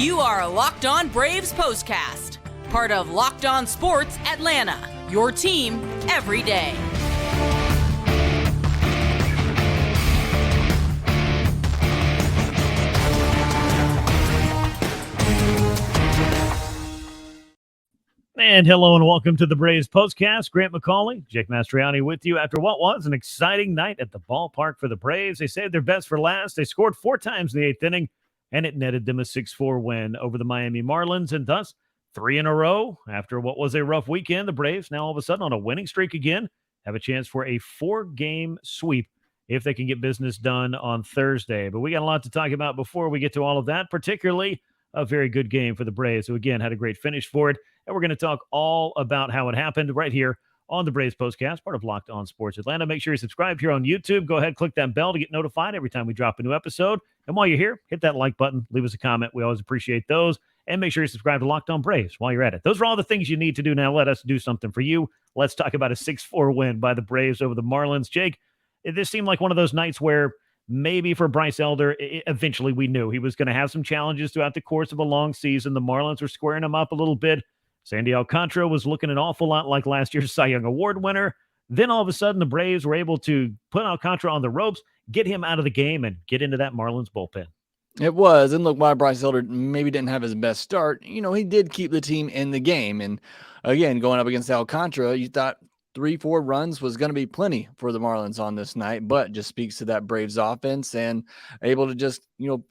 You are Locked On Braves POSTCAST, part of Locked On Sports Atlanta, your team every day. And hello and welcome to the Braves POSTCAST. Grant McAuley, Jake Mastroianni with you after what was an exciting night at the ballpark for the Braves. They saved their best for last. They scored 4 times in the 8th inning, and it netted them a 6-4 win over the Miami Marlins, and thus 3 in a row. After what was a rough weekend, the Braves now all of a sudden on a winning streak again, have a chance for a 4-game sweep if they can get business done on Thursday. But we got a lot to talk about before we get to all of that, particularly a very good game for the Braves, who again had a great finish for it. And we're going to talk all about how it happened right here on the Braves POSTCAST, part of Locked On Sports Atlanta. Make sure you subscribe here on YouTube. Go ahead, click that bell to get notified every time we drop a new episode. And while you're here, hit that like button, leave us a comment. We always appreciate those. And make sure you subscribe to Locked On Braves while you're at it. Those are all the things you need to do now. Let us do something for you. Let's talk about a 6-4 win by the Braves over the Marlins. Jake, this seemed like one of those nights where maybe for Bryce Elder, eventually we knew he was going to have some challenges throughout the course of a long season. The Marlins were squaring him up a little bit. Sandy Alcantara was looking an awful lot like last year's Cy Young Award winner. Then all of a sudden, the Braves were able to put Alcantara on the ropes, get him out of the game, and get into that Marlins bullpen. It was. And look, why Bryce Elder maybe didn't have his best start, he did keep the team in the game. And again, going up against Alcantara, you thought 3-4 runs was going to be plenty for the Marlins on this night, but just speaks to that Braves offense and able to just,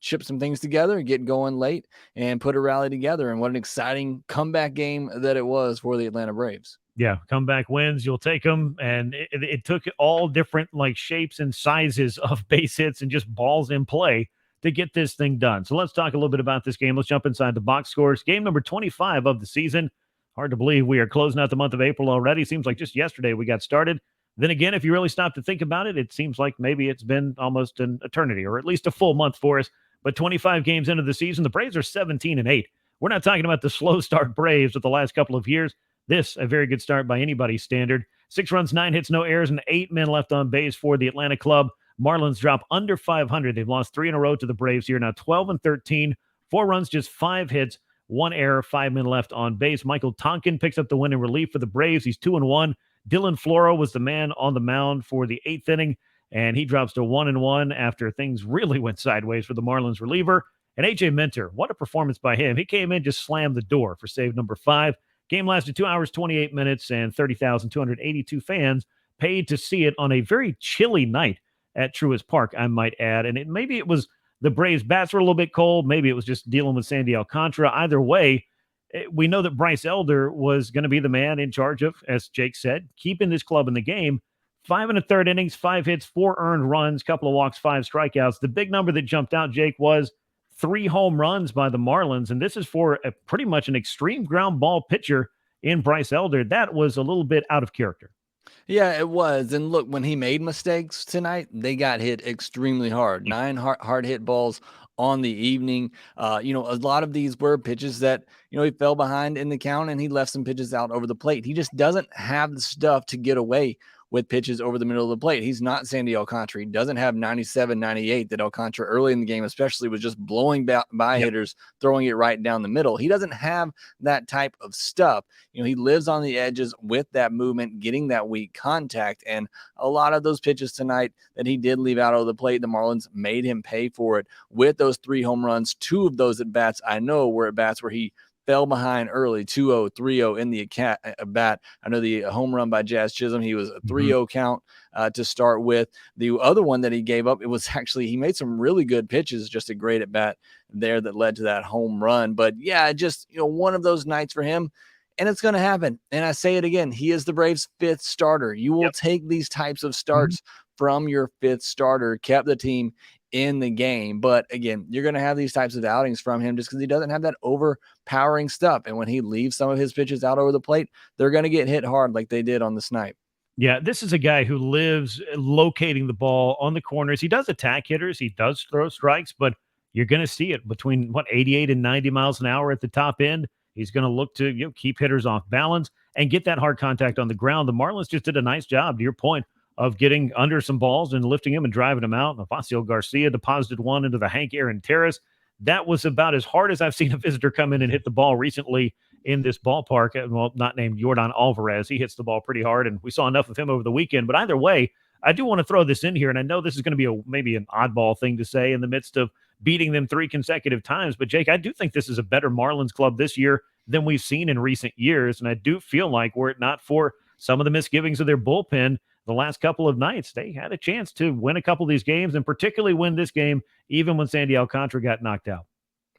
chip some things together, get going late and put a rally together. And what an exciting comeback game that it was for the Atlanta Braves. Yeah, comeback wins, you'll take them. And it took all different shapes and sizes of base hits and just balls in play to get this thing done. So let's talk a little bit about this game. Let's jump inside the box scores. Game number 25 of the season. Hard to believe we are closing out the month of April already. Seems like just yesterday we got started. Then again, if you really stop to think about it, it seems like maybe it's been almost an eternity or at least a full month for us. But 25 games into the season, the Braves are 17-8. We're not talking about the slow start Braves of the last couple of years. This, a very good start by anybody's standard. 6 runs, 9 hits, no errors, and 8 men left on base for the Atlanta club. Marlins drop under 500. They've lost 3 in a row to the Braves here. Now 12-13, 4 runs, just 5 hits. 1 error, 5 men left on base. Michael Tonkin picks up the win in relief for the Braves. He's 2-1. Dylan Floro was the man on the mound for the 8th inning, and he drops to 1-1 after things really went sideways for the Marlins reliever. And A.J. Minter, what a performance by him. He came in, just slammed the door for save number 5. Game lasted 2 hours, 28 minutes, and 30,282 fans paid to see it on a very chilly night at Truist Park, I might add. And maybe it was the Braves' bats were a little bit cold. Maybe it was just dealing with Sandy Alcantara. Either way, we know that Bryce Elder was going to be the man in charge of, as Jake said, keeping this club in the game. 5 1/3 innings, 5 hits, 4 earned runs, couple of walks, 5 strikeouts. The big number that jumped out, Jake, was 3 home runs by the Marlins, and this is for pretty much an extreme ground ball pitcher in Bryce Elder. That was a little bit out of character. Yeah, it was. And look, when he made mistakes tonight, they got hit extremely hard. 9 hard hit balls on the evening. A lot of these were pitches that, he fell behind in the count and he left some pitches out over the plate. He just doesn't have the stuff to get away with pitches over the middle of the plate. He's not Sandy Alcantara. He doesn't have 97, 98 that Alcantara early in the game especially was just blowing by hitters, throwing it right down the middle. He doesn't have that type of stuff. He lives on the edges with that movement, getting that weak contact. And a lot of those pitches tonight that he did leave out of the plate, the Marlins made him pay for it with those 3 home runs. 2 of those at bats I know were at bats where he fell behind early, 2-0, 3-0 in the bat. I know the home run by Jazz Chisholm, he was a 3-0 count to start with. The other one that he gave up, it was actually, he made some really good pitches, just a great at bat there that led to that home run. But yeah, just, one of those nights for him. And it's going to happen. And I say it again, he is the Braves' 5th starter. You will take these types of starts from your 5th starter, kept the team in the game. But again, you're going to have these types of outings from him just because he doesn't have that overpowering stuff. And when he leaves some of his pitches out over the plate, they're going to get hit hard like they did on the night. Yeah, this is a guy who lives locating the ball on the corners. He does attack hitters. He does throw strikes, but you're going to see it between 88 and 90 miles an hour at the top end. He's going to look to keep hitters off balance and get that hard contact on the ground. The Marlins just did a nice job, to your point, of getting under some balls and lifting him and driving him out. Afacio Garcia deposited one into the Hank Aaron Terrace. that was about as hard as I've seen a visitor come in and hit the ball recently in this ballpark. Well, not named Yordan Alvarez. He hits the ball pretty hard, and we saw enough of him over the weekend. But either way, I do want to throw this in here, and I know this is going to be maybe an oddball thing to say in the midst of beating them 3 consecutive times. But, Jake, I do think this is a better Marlins club this year than we've seen in recent years, and I do feel like were it not for some of the misgivings of their bullpen the last couple of nights, they had a chance to win a couple of these games, and particularly win this game, even when Sandy Alcantara got knocked out.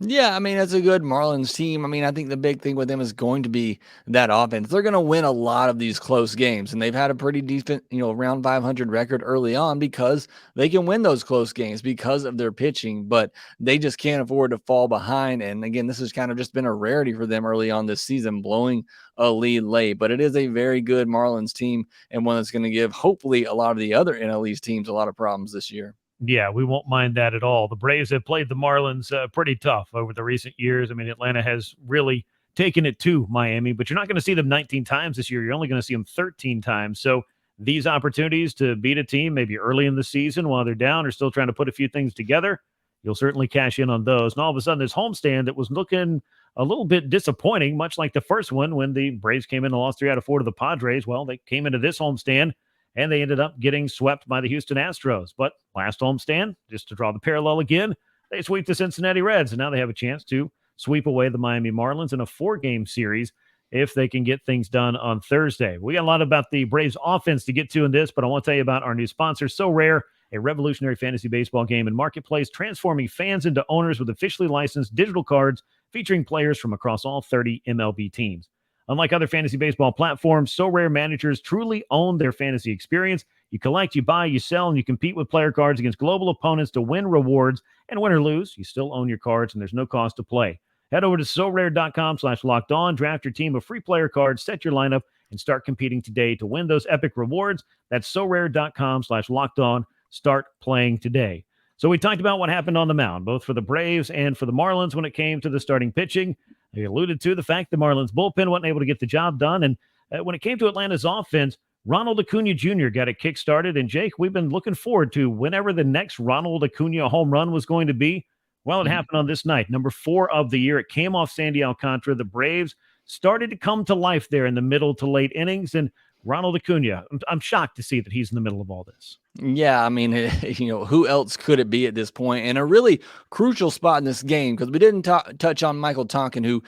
Yeah, I mean, it's a good Marlins team. I mean, I think the big thing with them is going to be that offense. They're going to win a lot of these close games, and they've had a pretty decent, around 500 record early on because they can win those close games because of their pitching, but they just can't afford to fall behind. And again, this has kind of just been a rarity for them early on this season, blowing a lead late, but it is a very good Marlins team and one that's going to give hopefully a lot of the other NL East teams a lot of problems this year. Yeah, we won't mind that at all. The Braves have played the Marlins pretty tough over the recent years. I mean, Atlanta has really taken it to Miami, but you're not going to see them 19 times this year. You're only going to see them 13 times. So these opportunities to beat a team maybe early in the season while they're down or still trying to put a few things together, you'll certainly cash in on those. And all of a sudden, this homestand that was looking a little bit disappointing, much like the first one when the Braves came in and lost 3 out of 4 to the Padres. Well, they came into this homestand and they ended up getting swept by the Houston Astros. But last homestand, just to draw the parallel again, they sweep the Cincinnati Reds, and now they have a chance to sweep away the Miami Marlins in a 4-game series if they can get things done on Thursday. We got a lot about the Braves offense to get to in this, but I want to tell you about our new sponsor, So Rare, a revolutionary fantasy baseball game and marketplace transforming fans into owners with officially licensed digital cards featuring players from across all 30 MLB teams. Unlike other fantasy baseball platforms, So Rare managers truly own their fantasy experience. You collect, you buy, you sell, and you compete with player cards against global opponents to win rewards. And win or lose, you still own your cards, and there's no cost to play. Head over to SoRare.com/lockedon, draft your team of free player cards, set your lineup, and start competing today to win those epic rewards. That's SoRare.com/lockedon. Start playing today. So we talked about what happened on the mound, both for the Braves and for the Marlins when it came to the starting pitching. They alluded to the fact the Marlins bullpen wasn't able to get the job done. And when it came to Atlanta's offense, Ronald Acuña Jr. got it kick-started. And, Jake, we've been looking forward to whenever the next Ronald Acuña home run was going to be. Well, it happened on this night, number 4 of the year. It came off Sandy Alcantara. The Braves started to come to life there in the middle to late innings. And Ronald Acuña, I'm shocked to see that he's in the middle of all this. Yeah, I mean, who else could it be at this point? And a really crucial spot in this game, because we didn't touch on Michael Tonkin, who,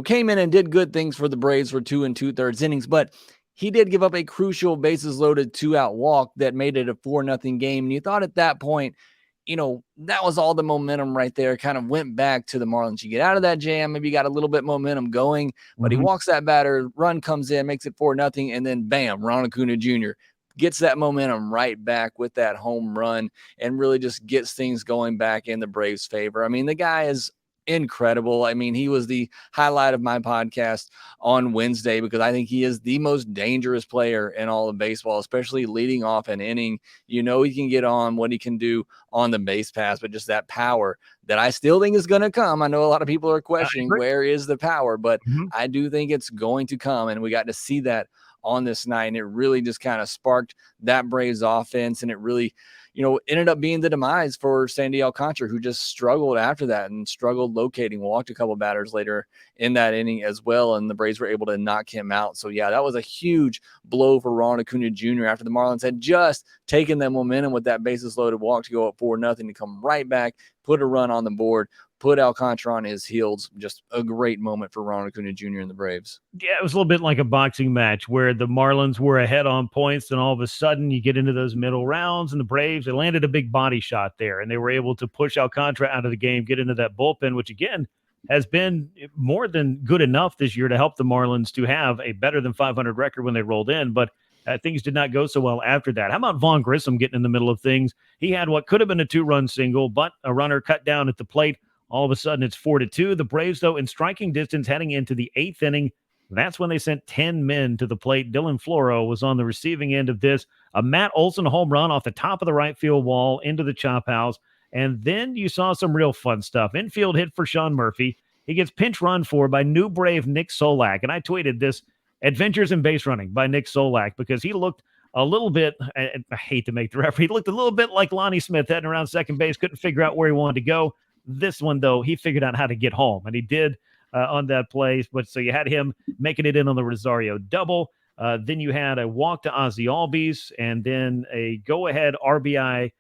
came in and did good things for the Braves for 2 2/3 innings, but he did give up a crucial bases loaded 2-out walk that made it a 4-0 game. And you thought at that point, that was all the momentum right there, kind of went back to the Marlins. You get out of that jam, maybe you got a little bit momentum going, but he walks that batter, run comes in, makes it 4-0, and then bam, Ronald Acuña Jr. gets that momentum right back with that home run and really just gets things going back in the Braves' favor. I mean, the guy is incredible. I mean, he was the highlight of my podcast on Wednesday because I think he is the most dangerous player in all of baseball, especially leading off an inning. He can get on what he can do on the base pass, but just that power that I still think is going to come. I know a lot of people are questioning where is the power, but I do think it's going to come, and we got to see that on this night, and it really just kind of sparked that Braves offense, and it really ended up being the demise for Sandy Alcantara, who just struggled after that and struggled locating, walked a couple batters later in that inning as well, and the Braves were able to knock him out. So, yeah, that was a huge blow for Ronald Acuña Jr. after the Marlins had just taken that momentum with that bases-loaded walk to go up 4-0 to come right back, put a run on the board, put Alcantara on his heels. Just a great moment for Ronald Acuña Jr. and the Braves. Yeah, it was a little bit like a boxing match where the Marlins were ahead on points, and all of a sudden you get into those middle rounds, and the Braves, they landed a big body shot there, and they were able to push Alcantara out of the game, get into that bullpen, which, again, has been more than good enough this year to help the Marlins to have a better than 500 record when they rolled in, but things did not go so well after that. How about Vaughn Grissom getting in the middle of things? He had what could have been a 2-run single, but a runner cut down at the plate. All of a sudden, it's 4-2. The Braves, though, in striking distance heading into the 8th inning. That's when they sent 10 men to the plate. Dylan Floro was on the receiving end of this. A Matt Olson home run off the top of the right field wall into the chop house. And then you saw some real fun stuff. Infield hit for Sean Murphy. He gets pinch run for by new Brave Nick Solak. And I tweeted this, Adventures in Base Running by Nick Solak, because he looked a little bit, I hate to make the referee, he looked a little bit like Lonnie Smith heading around second base, couldn't figure out where he wanted to go. This one, though, he figured out how to get home, and he did on that play. But so you had him making it in on the Rosario double. Then you had a walk to Ozzie Albies, and then a go-ahead RBI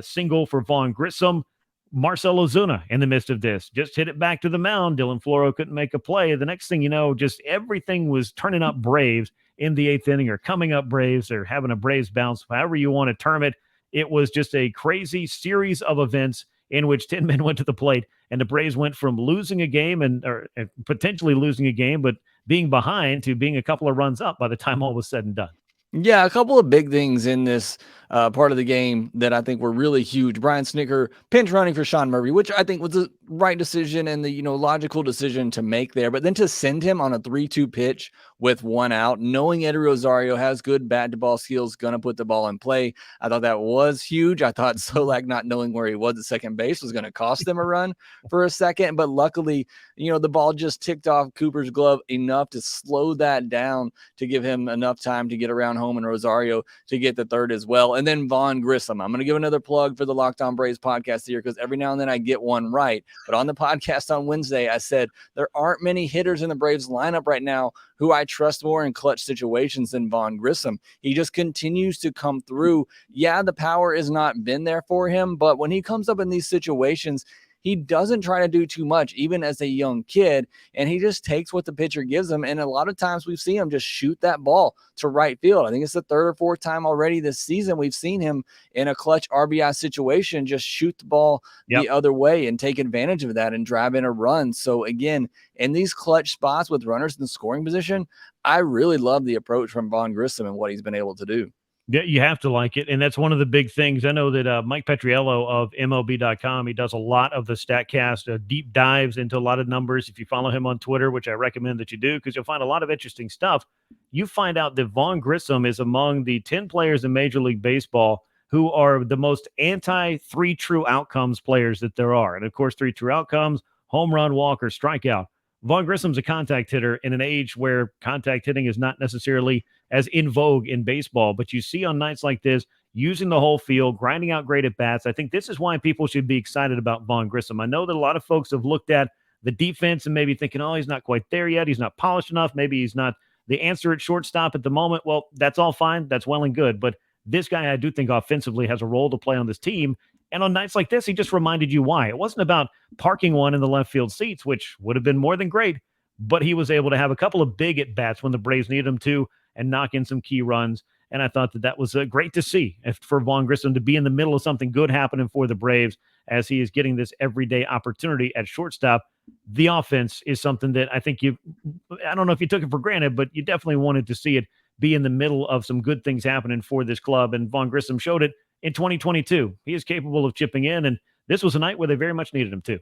single for Vaughn Grissom. Marcell Ozuna in the midst of this just hit it back to the mound. Dylan Floro couldn't make a play. The next thing you know, just everything was turning up Braves in the 8th inning, or coming up Braves, or having a Braves bounce, however you want to term it. It was just a crazy series of events in which 10 men went to the plate, and the Braves went from losing a game or potentially losing a game, but being behind, to being a couple of runs up by the time all was said and done. Yeah, a couple of big things in this part of the game that I think were really huge. Brian Snitker pinch running for Sean Murphy, which I think was the right decision and the logical decision to make there. But then to send him on a 3-2 pitch with 1 out, knowing Eddie Rosario has good bat to ball skills, gonna put the ball in play, I thought that was huge. I thought Solak not knowing where he was at second base was going to cost them a run for a second, but luckily, the ball just ticked off Cooper's glove enough to slow that down, to give him enough time to get around home and Rosario to get the third as well. And then Vaughn Grissom, I'm going to give another plug for the Locked On Braves podcast here, because every now and then I get one right. But on the podcast on Wednesday, I said there aren't many hitters in the Braves lineup right now who I trust more in clutch situations than Vaughn Grissom. He just continues to come through. Yeah, the power has not been there for him, but when he comes up in these situations, he doesn't try to do too much, even as a young kid, and he just takes what the pitcher gives him. And a lot of times we've seen him just shoot that ball to right field. I think it's the 3rd or 4th time already this season we've seen him in a clutch RBI situation just shoot the ball the other way and take advantage of that and drive in a run. So again, in these clutch spots with runners in scoring position, I really love the approach from Vaughn Grissom and what he's been able to do. Yeah, you have to like it, and that's one of the big things. I know that Mike Petriello of MLB.com, he does a lot of the StatCast, deep dives into a lot of numbers. If you follow him on Twitter, which I recommend that you do, because you'll find a lot of interesting stuff, you find out that Vaughn Grissom is among the 10 players in Major League Baseball who are the most anti-3 true outcomes players that there are. And, of course, 3 true outcomes, home run, walk, or strikeout. Vaughn Grissom's a contact hitter in an age where contact hitting is not necessarily as in vogue in baseball, but you see on nights like this, using the whole field, grinding out great at bats. I think this is why people should be excited about Vaughn Grissom. I know that a lot of folks have looked at the defense and maybe thinking, oh, he's not quite there yet. He's not polished enough. Maybe he's not the answer at shortstop at the moment. Well, that's all fine. That's well and good. But this guy, I do think offensively has a role to play on this team. And on nights like this, he just reminded you why. It wasn't about parking one in the left field seats, which would have been more than great, but he was able to have a couple of big at-bats when the Braves needed him to and knock in some key runs. And I thought that was great to see for Vaughn Grissom to be in the middle of something good happening for the Braves as he is getting this everyday opportunity at shortstop. The offense is something that I think I don't know if you took it for granted, but you definitely wanted to see it be in the middle of some good things happening for this club. And Vaughn Grissom showed it in 2022. He is capable of chipping in, and this was a night where they very much needed him too.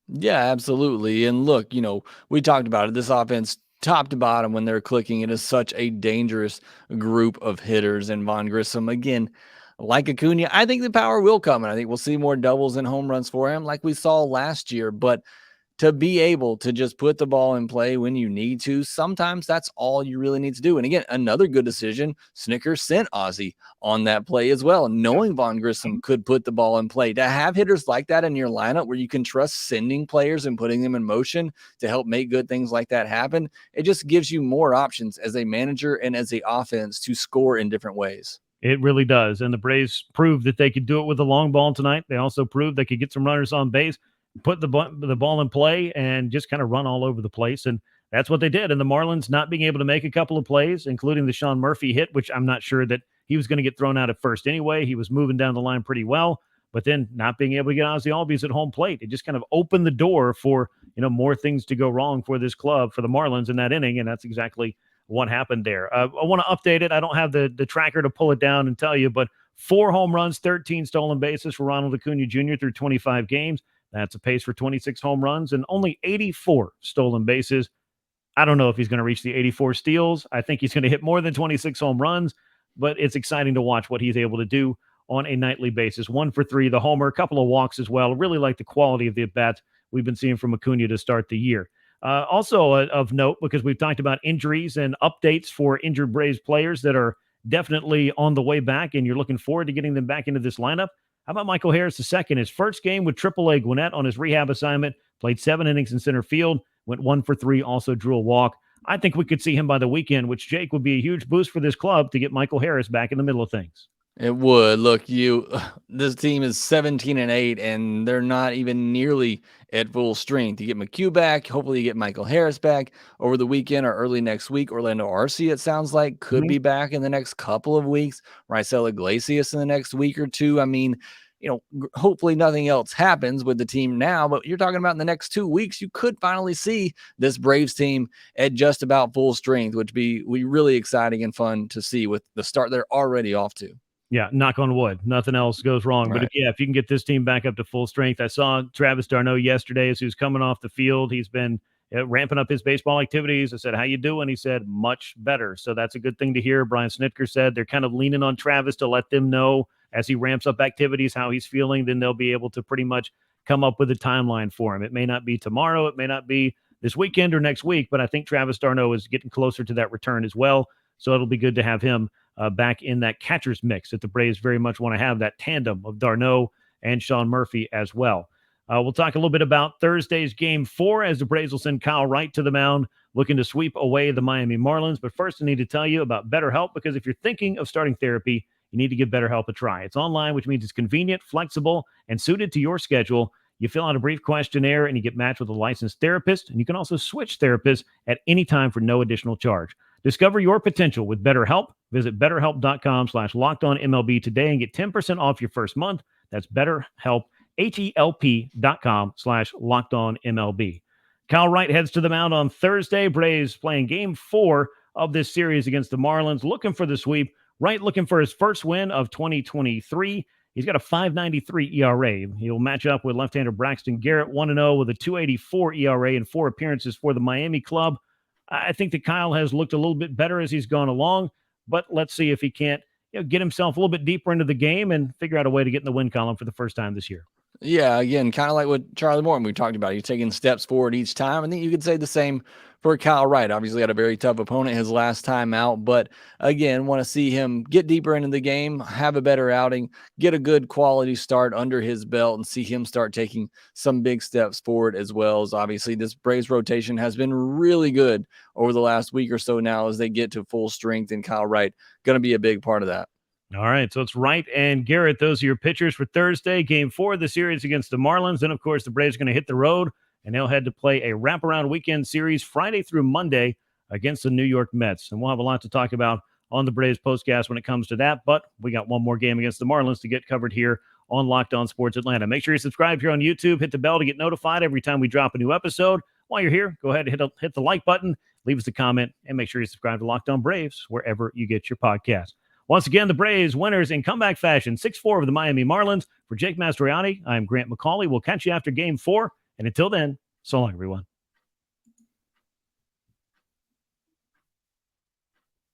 Yeah, absolutely. And look, we talked about it. This offense, top to bottom, when they're clicking, it is such a dangerous group of hitters. And Vaughn Grissom, again, like Acuna, I think the power will come, and I think we'll see more doubles and home runs for him like we saw last year. But to be able to just put the ball in play when you need to, sometimes that's all you really need to do. And again, another good decision, Snitker sent Ozzie on that play as well, knowing Vaughn Grissom could put the ball in play. To have hitters like that in your lineup where you can trust sending players and putting them in motion to help make good things like that happen, it just gives you more options as a manager and as a offense to score in different ways. It really does. And the Braves proved that they could do it with the long ball tonight. They also proved they could get some runners on base, put the ball in play, and just kind of run all over the place. And that's what they did. And the Marlins not being able to make a couple of plays, including the Sean Murphy hit, which I'm not sure that he was going to get thrown out at first anyway. He was moving down the line pretty well, but then not being able to get Ozzie Albies at home plate, it just kind of opened the door for, more things to go wrong for this club, for the Marlins in that inning. And that's exactly what happened there. I want to update it. I don't have the tracker to pull it down and tell you, but 4 home runs, 13 stolen bases for Ronald Acuña Jr. through 25 games. That's a pace for 26 home runs and only 84 stolen bases. I don't know if he's going to reach the 84 steals. I think he's going to hit more than 26 home runs, but it's exciting to watch what he's able to do on a nightly basis. 1 for 3, the homer, a couple of walks as well. Really like the quality of the at-bats we've been seeing from Acuna to start the year. Also of note, because we've talked about injuries and updates for injured Braves players that are definitely on the way back, and you're looking forward to getting them back into this lineup. How about Michael Harris II? His first game with AAA Gwinnett on his rehab assignment, played 7 innings in center field, went 1 for 3, also drew a walk. I think we could see him by the weekend, which, Jake, would be a huge boost for this club to get Michael Harris back in the middle of things. It would. Look, this team is 17-8, and they're not even nearly at full strength. You get McHugh back. Hopefully you get Michael Harris back over the weekend or early next week. Orlando Arcia, it sounds like, could be back in the next couple of weeks. Raisel Iglesias in the next week or two. I mean, hopefully nothing else happens with the team now, but you're talking about in the next 2 weeks, you could finally see this Braves team at just about full strength, which be really exciting and fun to see with the start they're already off to. Yeah, knock on wood. Nothing else goes wrong. Right. But if you can get this team back up to full strength, I saw Travis d'Arnaud yesterday as he was coming off the field. He's been ramping up his baseball activities. I said, how you doing? He said, much better. So that's a good thing to hear. Brian Snitker said they're kind of leaning on Travis to let them know as he ramps up activities how he's feeling. Then they'll be able to pretty much come up with a timeline for him. It may not be tomorrow. It may not be this weekend or next week, but I think Travis d'Arnaud is getting closer to that return as well. So it'll be good to have him back in that catcher's mix that the Braves very much want to have, that tandem of d'Arnaud and Sean Murphy as well. We'll talk a little bit about Thursday's Game 4 as the Braves will send Kyle Wright to the mound, looking to sweep away the Miami Marlins. But first, I need to tell you about BetterHelp, because if you're thinking of starting therapy, you need to give BetterHelp a try. It's online, which means it's convenient, flexible, and suited to your schedule. You fill out a brief questionnaire, and you get matched with a licensed therapist, and you can also switch therapists at any time for no additional charge. Discover your potential with BetterHelp. Visit BetterHelp.com/LockedOnMLB today and get 10% off your first month. That's BetterHelp, HELP.com/LockedOnMLB. Kyle Wright heads to the mound on Thursday. Braves playing Game 4 of this series against the Marlins, looking for the sweep. Wright looking for his first win of 2023. He's got a 5.93 ERA. He'll match up with left-hander Braxton Garrett, 1-0 with a 2.84 ERA in 4 appearances for the Miami club. I think that Kyle has looked a little bit better as he's gone along, but let's see if he can't get himself a little bit deeper into the game and figure out a way to get in the win column for the first time this year. Yeah, again, kind of like what Charlie Morton we talked about. He's taking steps forward each time. I think you could say the same for Kyle Wright. Obviously had a very tough opponent his last time out, but again, want to see him get deeper into the game, have a better outing, get a good quality start under his belt, and see him start taking some big steps forward, as well as obviously this Braves rotation has been really good over the last week or so now as they get to full strength, and Kyle Wright going to be a big part of that. All right, so it's Wright and Garrett. Those are your pitchers for Thursday, Game 4 of the series against the Marlins. Then, of course, the Braves are going to hit the road, and they'll head to play a wraparound weekend series Friday through Monday against the New York Mets. And we'll have a lot to talk about on the Braves postcast when it comes to that, but we got one more game against the Marlins to get covered here on Locked On Sports Atlanta. Make sure you subscribe here on YouTube. Hit the bell to get notified every time we drop a new episode. While you're here, go ahead and hit the like button, leave us a comment, and make sure you subscribe to Locked On Braves wherever you get your podcast. Once again, the Braves winners in comeback fashion, 6-4 of the Miami Marlins. For Jake Mastroianni, I'm Grant McAuley. We'll catch you after Game 4. And until then, so long, everyone.